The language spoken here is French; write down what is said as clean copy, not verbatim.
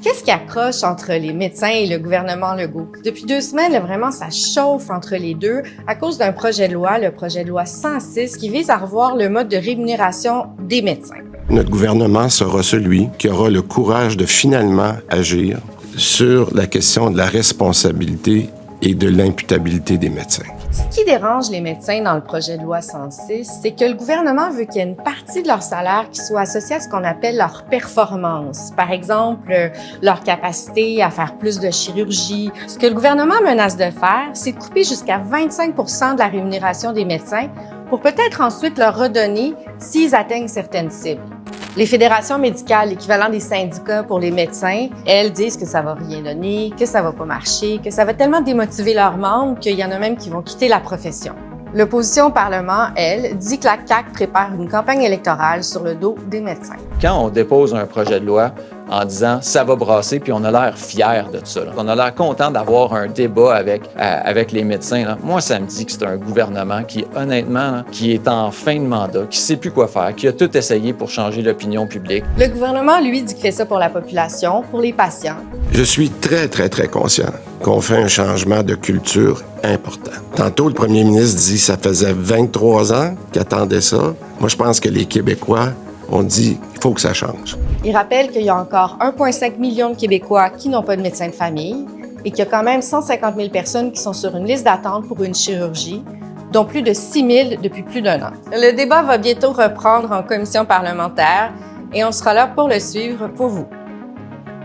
Qu'est-ce qui accroche entre les médecins et le gouvernement Legault? Depuis 2 semaines, vraiment, ça chauffe entre les deux à cause d'un projet de loi, le projet de loi 106, qui vise à revoir le mode de rémunération des médecins. Notre gouvernement sera celui qui aura le courage de finalement agir sur la question de la responsabilité et de l'imputabilité des médecins. Ce qui dérange les médecins dans le projet de loi 106, c'est que le gouvernement veut qu'il y ait une partie de leur salaire qui soit associée à ce qu'on appelle leur performance. Par exemple, leur capacité à faire plus de chirurgie. Ce que le gouvernement menace de faire, c'est de couper jusqu'à 25 % de la rémunération des médecins pour peut-être ensuite leur redonner s'ils atteignent certaines cibles. Les fédérations médicales, l'équivalent des syndicats pour les médecins, elles disent que ça va rien donner, que ça va pas marcher, que ça va tellement démotiver leurs membres qu'il y en a même qui vont quitter la profession. L'opposition au Parlement, elle, dit que la CAQ prépare une campagne électorale sur le dos des médecins. Quand on dépose un projet de loi en disant « ça va brasser », puis on a l'air fier de ça, là. On a l'air content d'avoir un débat avec les médecins, là. Moi, ça me dit que c'est un gouvernement qui, honnêtement, là, qui est en fin de mandat, qui sait plus quoi faire, qui a tout essayé pour changer l'opinion publique. Le gouvernement, lui, dit qu'il fait ça pour la population, pour les patients. Je suis très conscient qu'on fait un changement de culture important. Tantôt, le premier ministre dit que ça faisait 23 ans qu'il attendait ça. Moi, je pense que les Québécois ont dit qu'il faut que ça change. Il rappelle qu'il y a encore 1,5 million de Québécois qui n'ont pas de médecin de famille et qu'il y a quand même 150 000 personnes qui sont sur une liste d'attente pour une chirurgie, dont plus de 6 000 depuis plus d'1 an. Le débat va bientôt reprendre en commission parlementaire et on sera là pour le suivre pour vous.